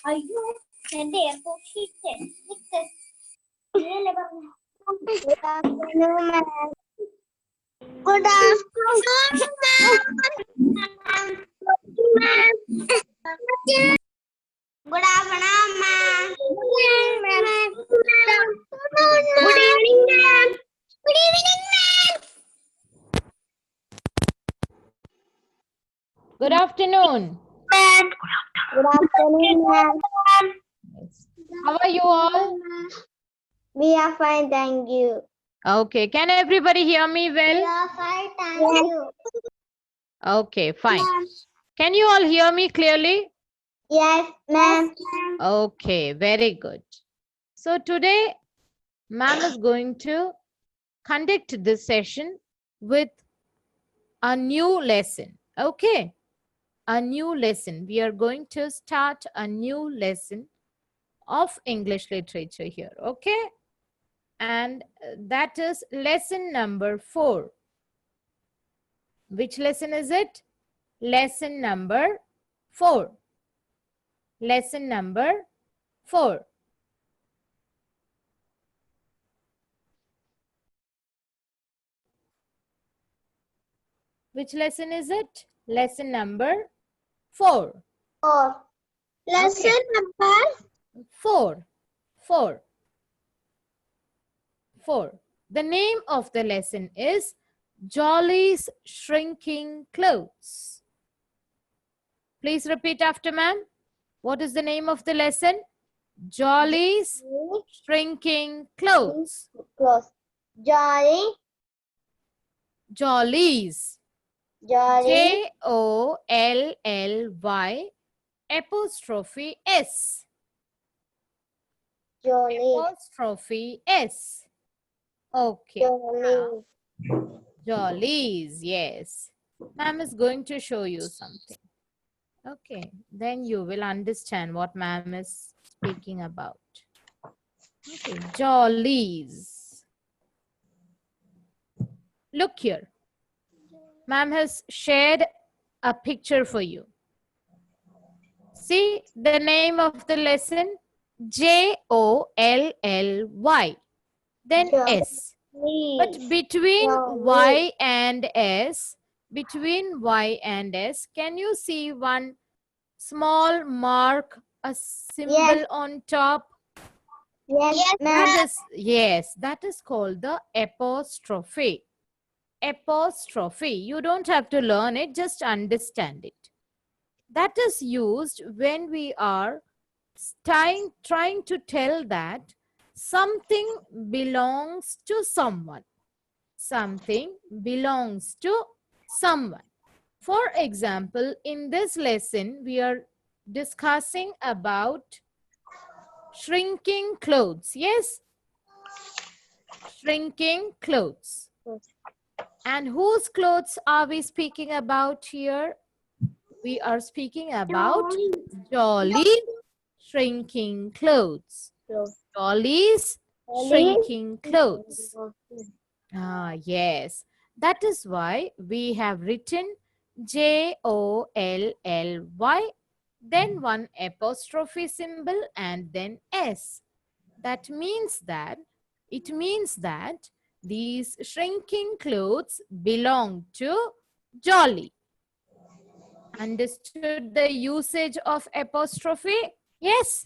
അയ്യോ എന്റെ airport sheet Good afternoon, ma'am. Good afternoon, ma'am. Good afternoon, ma'am. Good evening, ma'am. Good evening, ma'am. Good afternoon. Good afternoon, ma'am. How are you all? We are fine, thank you. Okay, can everybody hear me We well? are fine, thank you. Okay, fine. Can you all hear me clearly? Yes, ma'am. Okay, very good. So today, ma'am is going to conduct this session with a new lesson. Okay, a new lesson. We are going to start a new lesson of English literature here. Okay, and that is lesson number 4. Which lesson is it? Lesson number 4. Lesson number 4. Which lesson is it? Lesson number 4. Lesson number 4. 4. 4. The name of the lesson is Jolly's Shrinking Clothes. Please repeat after ma'am. What is the name of the lesson? Jolly's Shrinking Clothes. close. Jolly, Jollies. jolly, Jolly apostrophe S. jolly, Apostrophe S. Okay. jolly. Jollies, yes. Ma'am is going to show you something. Okay, then you will understand what ma'am is speaking about. Okay, jollies. Look here. Ma'am has shared a picture for you. See the name of the lesson? Jolly. Then S. But between Y and S, can you see one small mark, a symbol Yes. on top? Yes, ma'am. That is called the apostrophe. Apostrophe. You don't have to learn it, just understand it. That is used when we are trying to tell that something belongs to someone. Something belongs to someone. For example, in this lesson, we are discussing about shrinking clothes. Yes? Shrinking clothes. And whose clothes are we speaking about here? We are speaking about Jolly shrinking clothes. Jolly's shrinking clothes. Ah, yes. That is why we have written Jolly, then one apostrophe symbol and then S. That means that, it means that these shrinking clothes belong to Jolly. Understood the usage of apostrophe? Yes?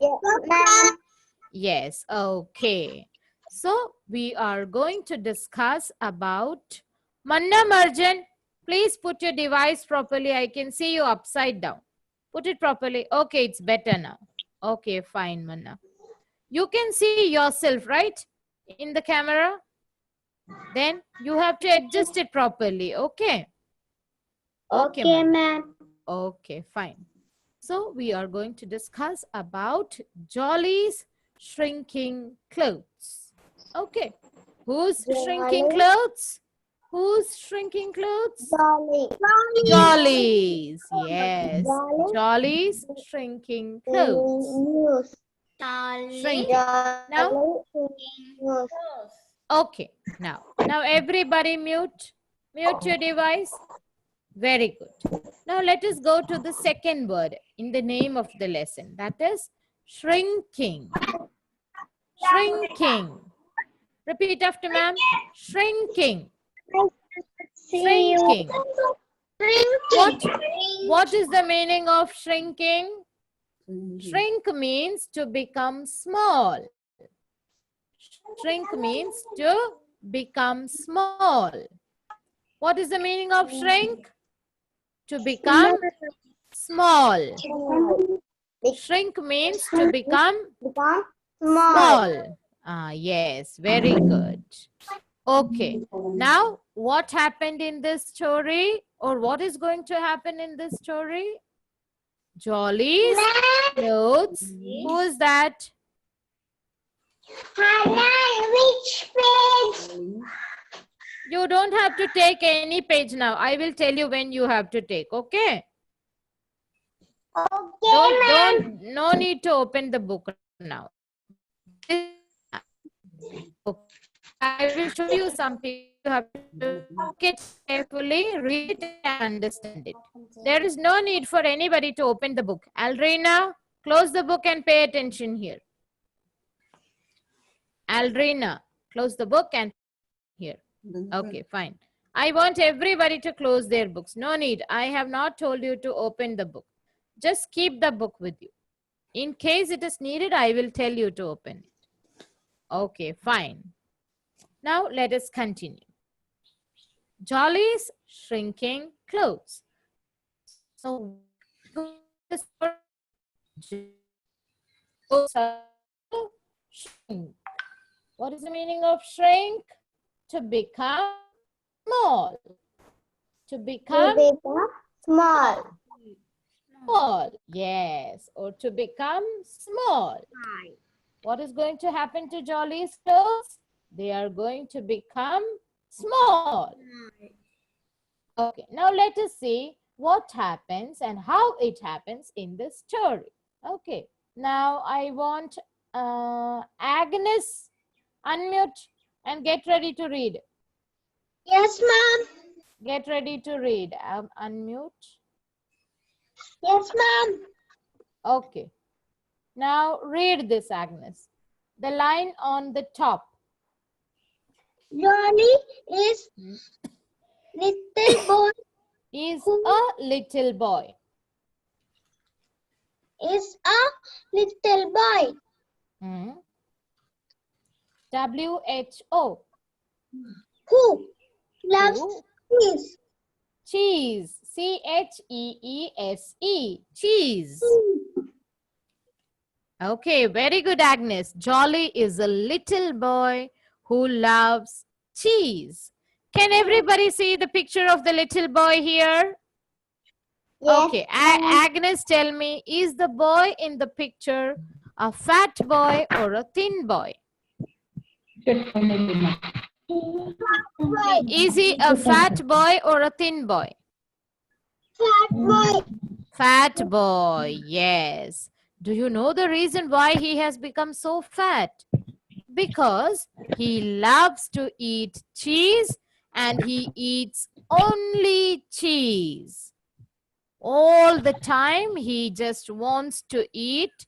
Yes, okay. So we are going to discuss about Manna Marjan. Please put your device properly. I can see you upside down. Put it properly. Okay, it's better now. Okay, fine, Manna. You can see yourself, right? In the camera. Then you have to adjust it properly. Okay. Okay, Manna. ma'am. Okay, fine. So we are going to discuss about Jolly's shrinking clothes. Okay. Who's shrinking Jolly. clothes? Who's shrinking clothes? Jolly. Jolly's. Yes. Jolly. Jolly's shrinking clothes. News. Shrinking. Now, News. okay. Now everybody mute. Mute your device. Very good. Now let us go to the second word in the name of the lesson. That is shrinking. Shrinking. Repeat after ma'am. Shrinking. See you. Shrinking. What is the meaning of shrinking? Shrink means to become small. Shrink means to become small. What is the meaning of shrink? To become small. Shrink means to become small. Ah, yes, very good. Okay, now what happened in this story, or what is going to happen in this story? Jolly's clothes. Who is that? Which page? You don't have to take any page now. I will tell you when you have to take, okay? Okay, No need to open the book now. Okay. I will show you something. You have to look it carefully, read it and understand it. There is no need for anybody to open the book. Alrina, close the book and pay attention here. Alrina, close the book and here. Okay, fine. I want everybody to close their books. No need. I have not told you to open the book. Just keep the book with you. In case it is needed, I will tell you to open it. Okay, fine. Now let us continue. Jolly's shrinking clothes. So, shrink. What is the meaning of shrink? To become small. To become small. small. Yes, or to become small. What is going to happen to Jolly's clothes? They are going to become small. Okay, now let us see what happens and how it happens in this story. Okay, now I want Agnes, unmute and get ready to read. Yes, ma'am. Get ready to read. Unmute. Yes, ma'am. Okay. Now read this, Agnes. The line on the top. Johnny is little boy. Is a little boy. Is a little boy. WHO. Who loves Who? cheese. Cheese. CHEESE. Cheese. Okay, very good, Agnes. Jolly is a little boy who loves cheese. Can everybody see the picture of the little boy here? Yes, Okay, Agnes, tell me, is the boy in the picture a fat boy or a thin boy? Is he a fat boy or a thin boy? fat boy. Fat boy, yes. Do you know the reason why he has become so fat? Because he loves to eat cheese and he eats only cheese. All the time he just wants to eat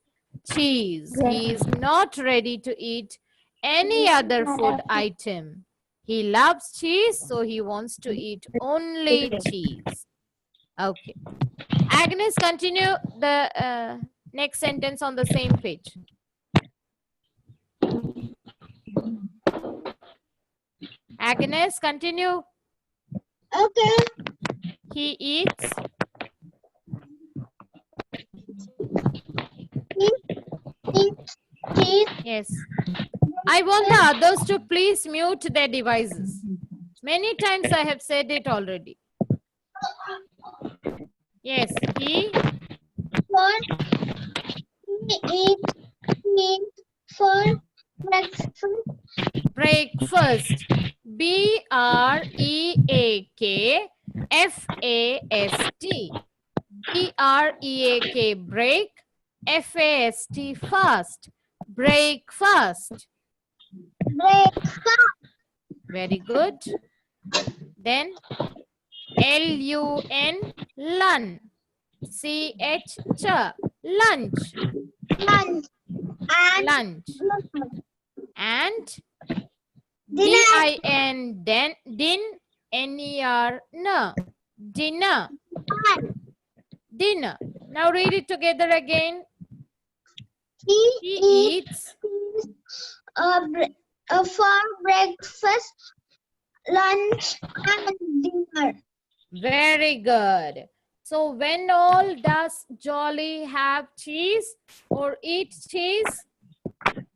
cheese. He is not ready to eat any other food item. He loves cheese, so he wants to eat only cheese. Okay. Agnes, continue the next sentence on the same page. Agnes, continue. Okay. He eats. Cheese. Yes. I want the others to please mute their devices. Many times I have said it already. Yes, he eats cheese for breakfast. breakfast. BREAKFAST. BREAK, break. FAST, fast. Breakfast. Breakfast. Very good. Then L-U-N, lun. C-H-Ch, lunch. lunch, and Lunch. And dinner, D-I-N, din, N-E-R, n, dinner. Dinner. Now read it together again. he He eats eats for breakfast, lunch, and dinner. Very good. So when all does Jolly have cheese or eat cheese?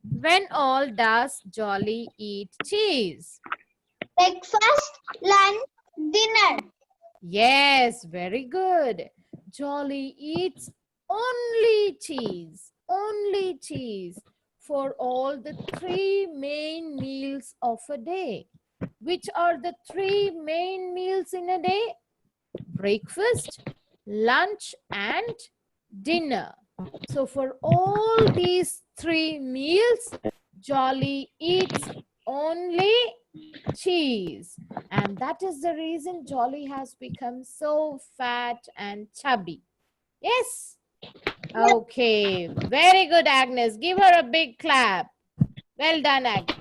When all does Jolly eat cheese? Breakfast, lunch, dinner. Yes, very good. Jolly eats only cheese, only cheese for all the 3 main meals of a day. Which are the 3 main meals in a day? Breakfast, lunch, and dinner. So for all these 3 meals, Jolly eats only cheese. And that is the reason Jolly has become so fat and chubby. Yes? Okay. Very good, Agnes. Give her a big clap. Well done, Agnes.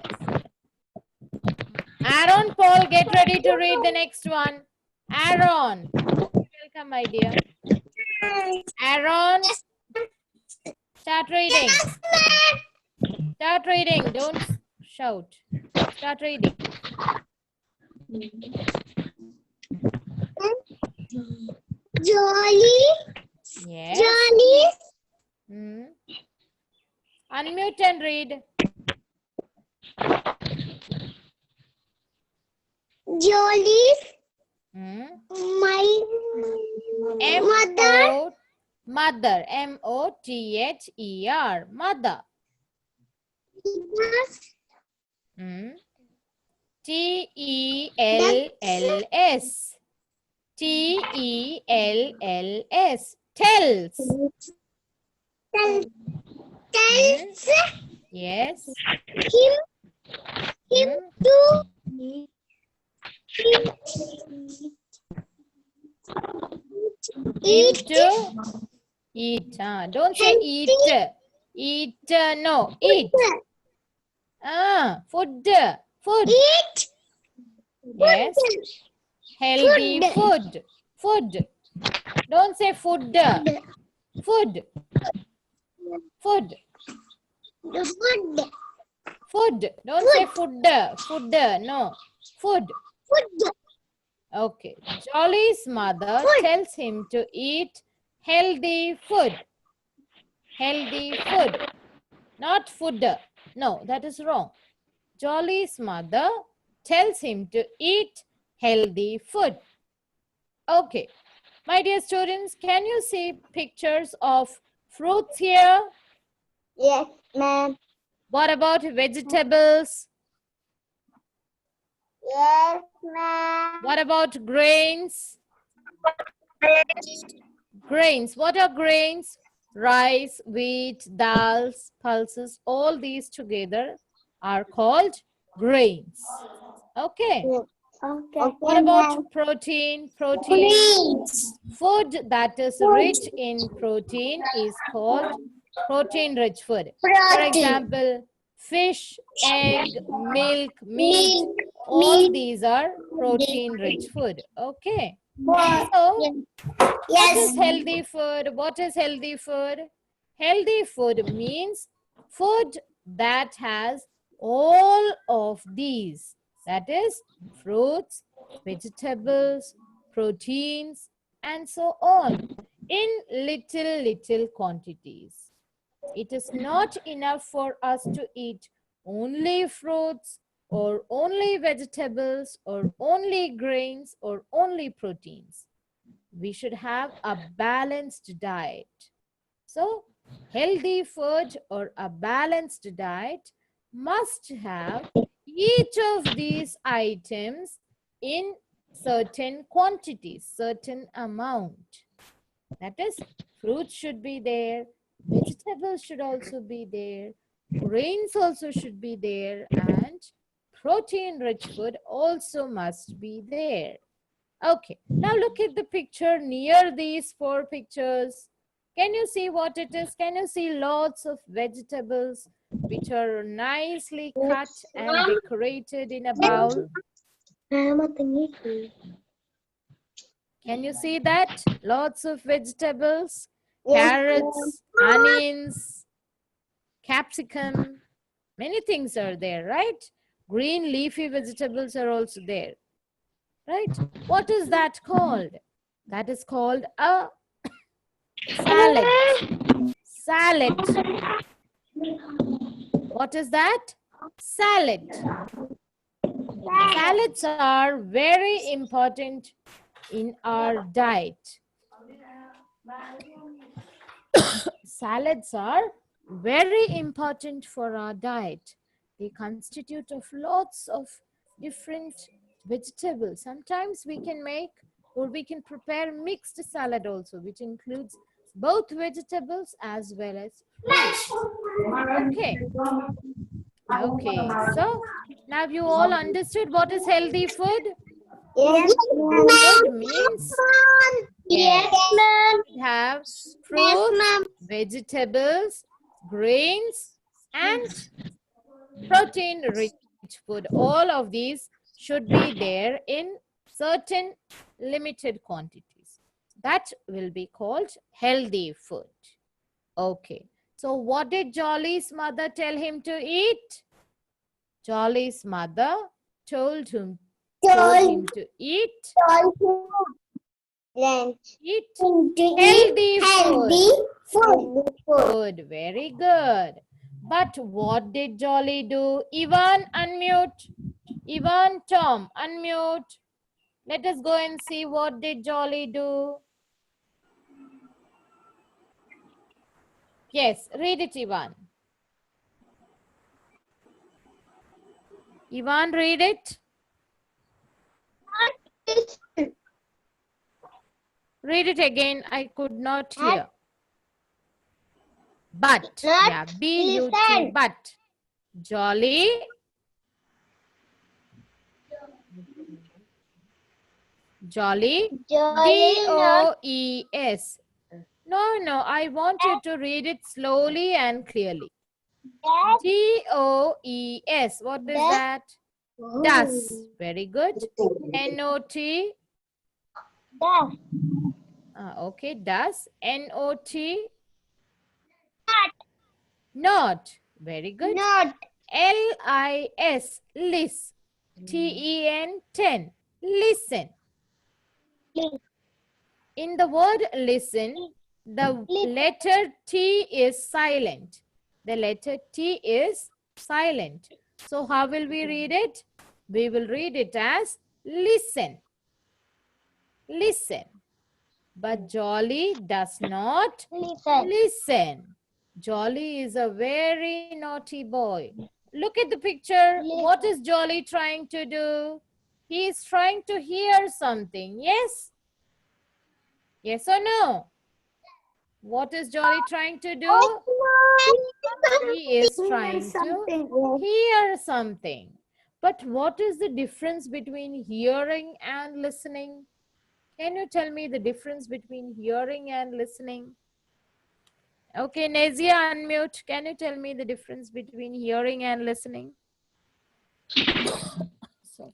Aaron, Paul, get ready to read the next one. Aaron. Welcome, my dear. Aaron, start reading. Start reading. Don't shout. Start reading. Jolly, Yes. Jolly, Unmute and read. Jolly, my mother, Mother. M-O-T-H-E-R. Mother. T-E-L-L-S. T-E-L-L-S. Tells. tells Yes. him to Him eat to eat. Don't say eat. Eat. No. Eat. Food. Food. eat Yes. Healthy food. Food. Don't say food. Food. Food. food, Food. Don't say food. Food. No. Food. food, Okay. Jolly's mother tells him to eat healthy food. Healthy food. Not food. No, that is wrong. Jolly's mother tells him to eat healthy food. Okay. My dear students, can you see pictures of fruits here? Yes, ma'am. What about vegetables? Yes, ma'am. What about grains? Grains. What are grains? Rice, wheat, dals, pulses, all these together are called grains. Okay. Okay. What about protein? Protein. Food that is rich in protein is called protein-rich food. For example, fish, egg, milk, meat, all these are protein-rich food. Okay. So, what is healthy food? What is healthy food? Healthy food means food that has all of these. That is fruits, vegetables, proteins, and so on in little quantities. It is not enough for us to eat only fruits or only vegetables or only grains or only proteins. We should have a balanced diet. So, healthy food or a balanced diet must have each of these items in certain quantities, certain amount. That is, fruits should be there, vegetables should also be there, grains also should be there, and protein-rich food also must be there. Okay, now look at the picture near these four pictures. Can you see what it is? Can you see lots of vegetables which are nicely cut and decorated in a bowl? Yes, Can you see that? Lots of vegetables, carrots, onions, capsicum, many things are there, right? Green leafy vegetables are also there, right? What is that called? That is called a salad. Salad. What is that? Salad. Salads are very important in our diet. Salads are very important for our diet. They constitute of lots of different vegetables. Sometimes we can make or we can prepare mixed salad also, which includes both vegetables as well as fruits. Okay. Okay. So now you all understood what is healthy food? Food means yes, ma'am. we have Yes, fruits, ma'am. vegetables, grains, and protein rich food. All of these should be there in certain limited quantities. That will be called healthy food. Okay. So what did Jolly's mother tell him to eat? Jolly's mother told him to eat Lunch. healthy Healthy food. food. Good, very good. But what did Jolly do? Ivan, unmute. Ivan, Tom, unmute. Let us go and see what did Jolly do. Yes, read it, Ivan. Ivan, read it. Read it again. I could not hear. But, yeah, B-U-T, listen. but. Jolly. Jolly. D-O-E-S. No, I want you to read it slowly and clearly. D-O-E-S. What is that? Does. Very good. N-O-T. Okay, does. N-O-T. Not. Very good. Not. L-I-S. Lis. T-E-N. 10. Listen. In the word listen, the letter T is silent. The letter T is silent. So how will we read it? We will read it as listen. Listen. But Jolly does not listen. Jolly is a very naughty boy. Look at the picture. What is Jolly trying to do? He is trying to hear something. Yes? Yes or no? What is Jolly trying to do? He is trying to hear something. But what is the difference between hearing and listening? Can you tell me the difference between hearing and listening? Okay, Nazia, unmute. Can you tell me the difference between hearing and listening? Sorry.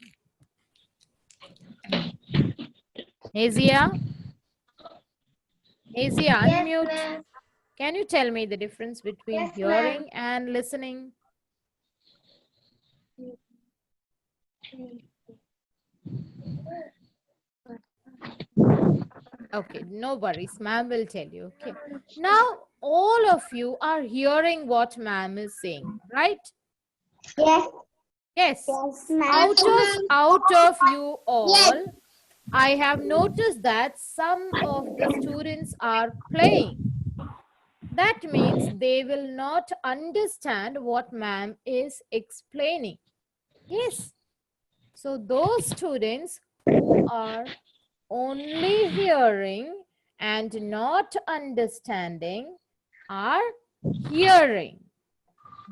Nazia? Nazia, unmute. Can you tell me the difference between hearing and listening? Okay, no worries. Ma'am will tell you. Okay. Now, all of you are hearing what ma'am is saying, right? Yes. Yes. Ma'am. Out of you all, I have noticed that some of the students are playing. That means they will not understand what ma'am is explaining. Yes. So those students who are only hearing and not understanding are hearing.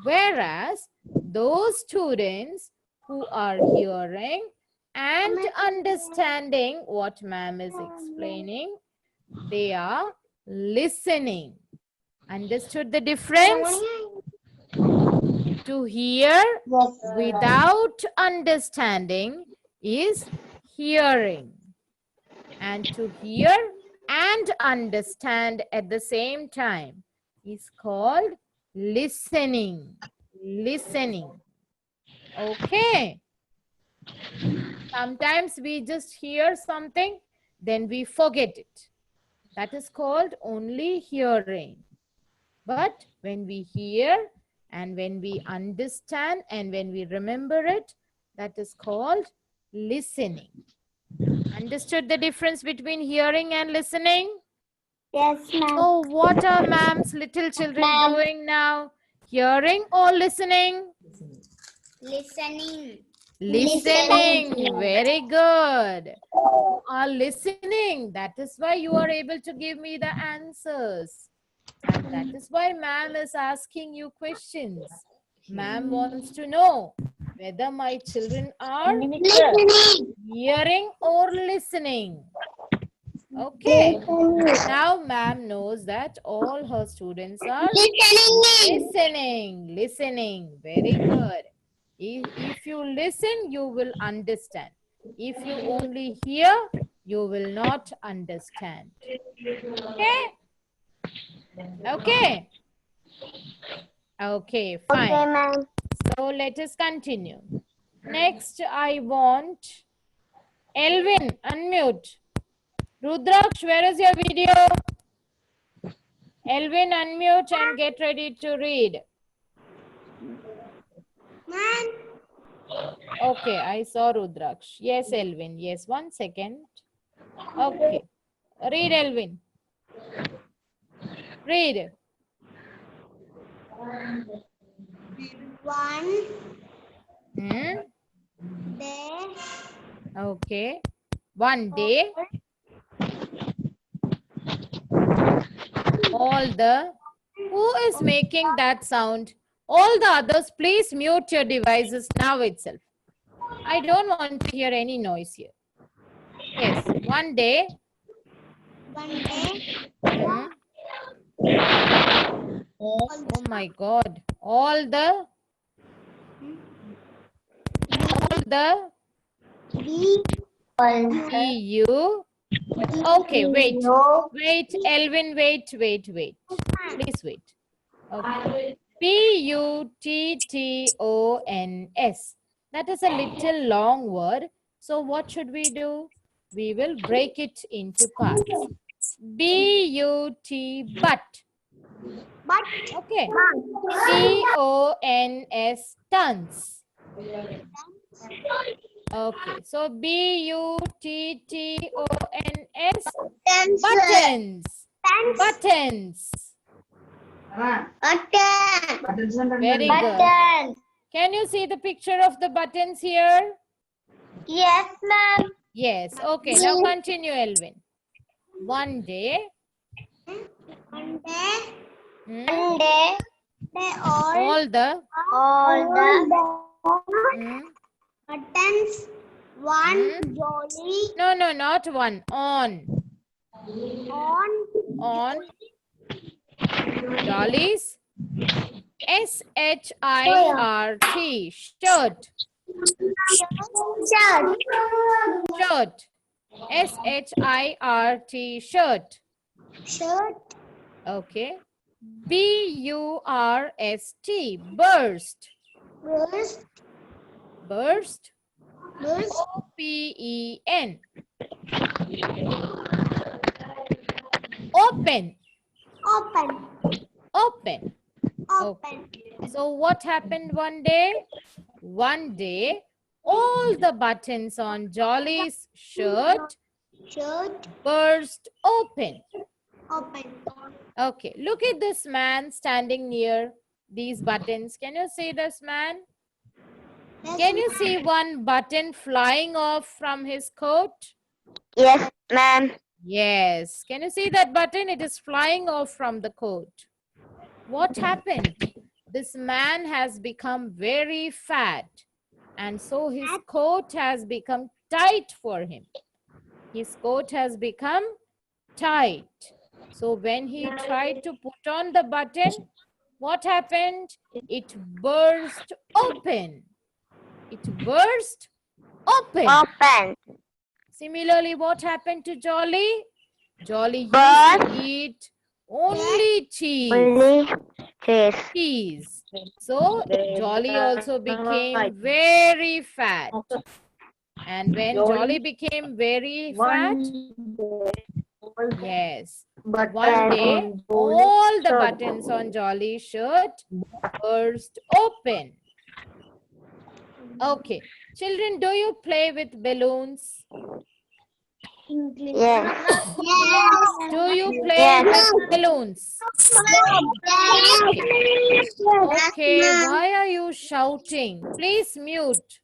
Whereas those students who are hearing and understanding what ma'am is explaining. They are listening. Understood the difference? To hear without understanding is hearing. And to hear and understand at the same time is called listening. Listening. Okay. Sometimes we just hear something, then we forget it. That is called only hearing. But when we hear and when we understand and when we remember it, that is called listening. Understood the difference between hearing and listening? Yes, ma'am. So what are ma'am's little children Ma'am. doing now? Hearing or listening? Listening. Listening. Very good. You are listening. That is why you are able to give me the answers. And that is why ma'am is asking you questions. Ma'am wants to know whether my children are Listening. hearing or listening. Okay. Now ma'am knows that all her students are listening. Listening. Very good. If you listen, you will understand. If you only hear, you will not understand. Okay? Okay. Okay, fine. Okay, ma'am. So let us continue. Next, I want Elvin, unmute. Rudraksh, where is your video? Elvin, unmute and get ready to read. Ma'am. Okay, I saw Rudraksh. Yes, Elvin. Yes, 1 second. Okay. Read, Elvin. Read. One Hmm? day. Okay. One day, all the... Who is making that sound? All the others, please mute your devices now itself. I don't want to hear any noise here. Yes, one day. One day. Hmm? Oh my God. All the EU. Okay, wait. Wait, Elvin, wait. Please wait. Okay. Puttons. That is a little long word. So what should we do? We will break it into parts. B-U-T, but. Okay. T-O-N-S, tons. Okay. So B-U-T-T-O-N-S, buttons. Buttons. Very good. Can you see the picture of the buttons here? Yes, ma'am. Yes. Okay. Now continue, Elvin. One day. One day. Hmm? One day. They All the hmm? buttons. One Hmm? jolly No, not one. On on dollies. S-H-I-R-T, shirt. Shirt. S-H-I-R-T, shirt. shirt. Okay. B-U-R-S-T, burst. Burst. Burst. Burst. O-P-E-N. Open. Open. Open. Open. So what happened one day? One day, all the buttons on Jolly's shirt Shirt. burst open. Open. Okay, look at this man standing near these buttons. Can you see this man? Can you see one button flying off from his coat? Yes, ma'am. Yes. Can you see that button? It is flying off from the coat. What happened? This man has become very fat, and so his coat has become tight for him. His coat has become tight. So when he tried to put on the button, what happened? It burst open. It burst open. Open. Similarly, what happened to Jolly? Jolly used Burst. to eat only cheese. Only cheese. Cheese. So Jolly also became very fat. And when Jolly became very fat, yes, one day all the buttons on Jolly's shirt burst open. Okay. Children, do you play with balloons? Yes. Do you play Yes. with balloons? Okay, why are you shouting? Please mute.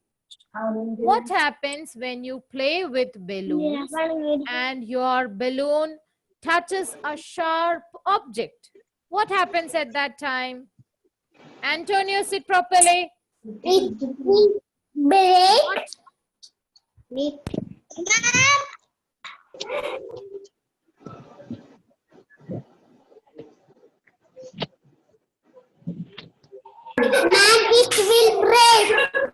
What happens when you play with balloons and your balloon touches a sharp object? What happens at that time? Antonio, sit properly. What? It will break.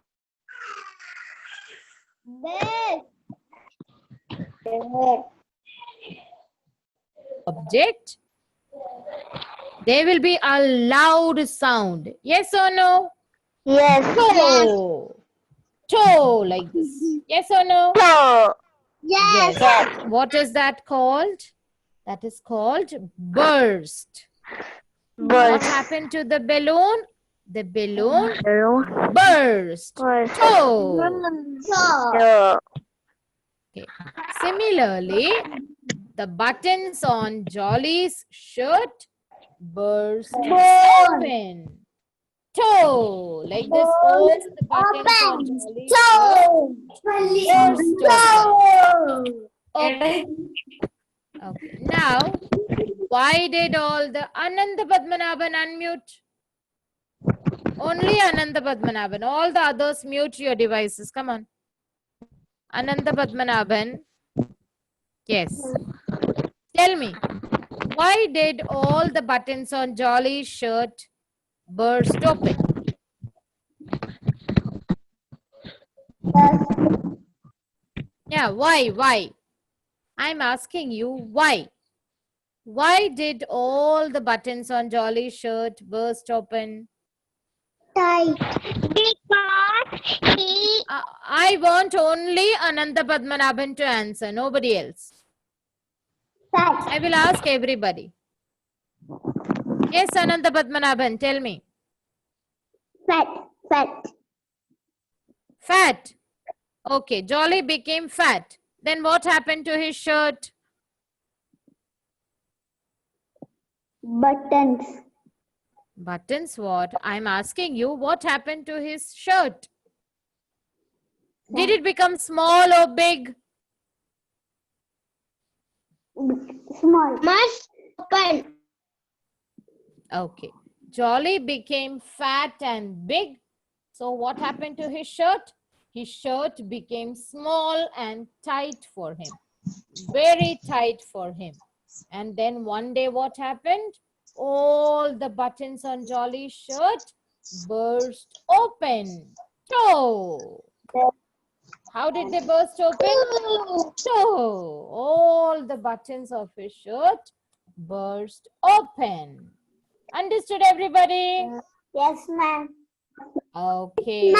Object? There will be a loud sound. Yes or no? Yes. Toe. Toe, like this. Yes or no? So. Yes. Yes. What is that called? That is called burst. What Burst. happened to the balloon? The balloon So. burst. Toe. So. Okay. Similarly, the buttons on Jolly's shirt burst open. Toe. Like this, all the buttons on Jolly's shirt burst open. Okay. Okay. Now, why did all the Ananda Padmanabhan unmute? Only Ananda Padmanabhan. All the others mute your devices. Come on. Ananda Padmanabhan. Yes. Tell me, why did all the buttons on Jolly's shirt burst open? Yeah, why? Why? I'm asking you why. Why did all the buttons on Jolly's shirt burst open? Tight. Because he. I want only Ananda Padmanabhan to answer, nobody else. Fat. I will ask everybody. Yes, Ananda Padmanabhan, tell me. Fat. Fat. Fat. Okay, Jolly became fat. Then what happened to his shirt? Buttons. Buttons what? I'm asking you, what happened to his shirt? Did it become small or big? Small. Must open. Okay. Jolly became fat and big. So what happened to his shirt? His shirt became small and tight for him. Very tight for him. And then one day what happened? All the buttons on Jolly's shirt burst open. Toe. How did they burst open? Toe. All the buttons of his shirt burst open. Understood, everybody? Yes, ma'am. Okay.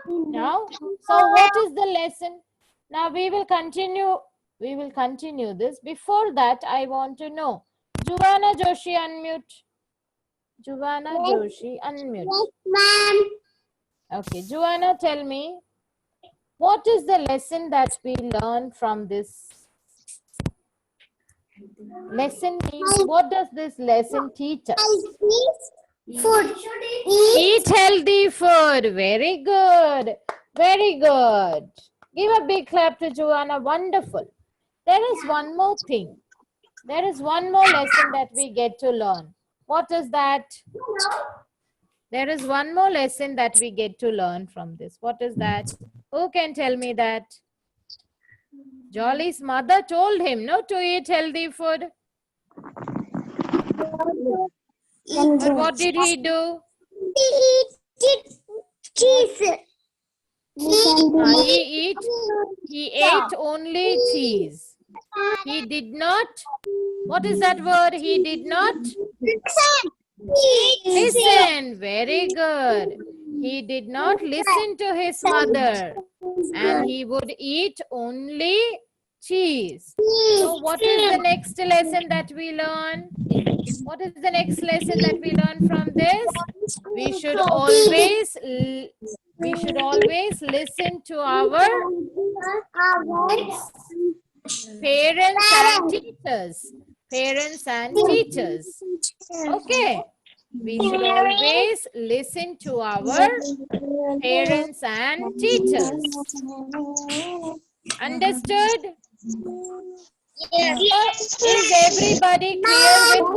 Now, so what is the lesson? Now we will continue. We will continue this. Before that, I want to know. Juvana Joshi, unmute. Juvana Joshi, unmute. Yes, ma'am. Okay, Juvana, tell me, what is the lesson that we learn from this? Lesson means, what does this lesson teach us? Food. Eat healthy food. Very good. Very good. Give a big clap to Joanna. Wonderful. There is one more thing. There is one more lesson that we get to learn. What is that? There is one more lesson that we get to learn from this. What is that? Who can tell me that? Jolly's mother told him not to eat healthy food. But what did he do? Cheese. He ate only cheese. He did not. What is that word? He did not listen. Very good. He did not listen to his mother, and he would eat only cheese. So what is the next lesson that we learn? What is the next lesson that we learn from this? We should always listen to our parents and teachers. Parents and teachers. Okay. We should always listen to our parents and teachers. Understood? Is everybody clear with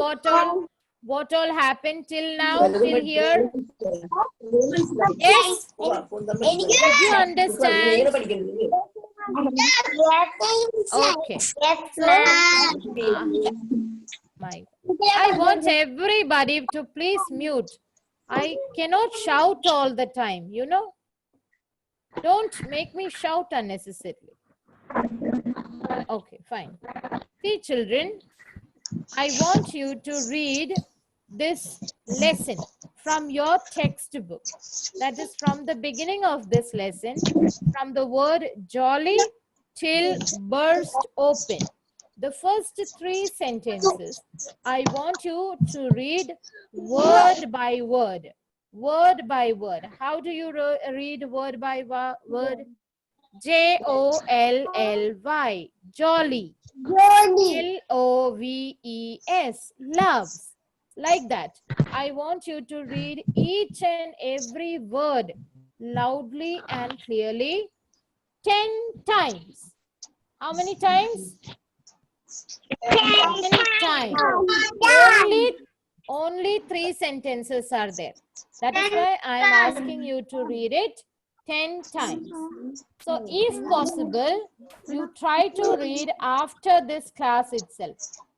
what all happened till now, till here? Yes? Did you understand? Okay. I want everybody to please mute. I cannot shout all the time, you know. Don't make me shout unnecessarily. Okay, fine. See, children, I want you to read this lesson from your textbook. That is from the beginning of this lesson, from the word jolly till burst open. The first 3 sentences, I want you to read word by word. Word by word. How do you read word by word? Jolly. Jolly. Loves. Loves. Like that. I want you to read each and every word loudly and clearly 10 times. How many times? 10 times. Only 3 sentences are there. That is why I am asking you to read it 10 times. So if possible, you try to read after this class itself.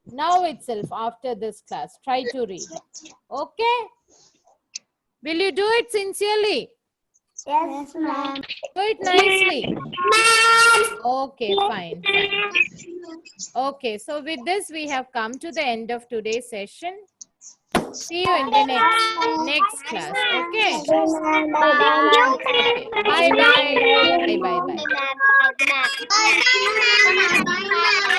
Now itself, after this class, try to read. Okay? Will you do it sincerely? Yes, ma'am. Do it nicely. Okay, fine. Okay, so with this, we have come to the end of today's session. See you in the next class. Okay? Bye-bye. Bye-bye. Bye.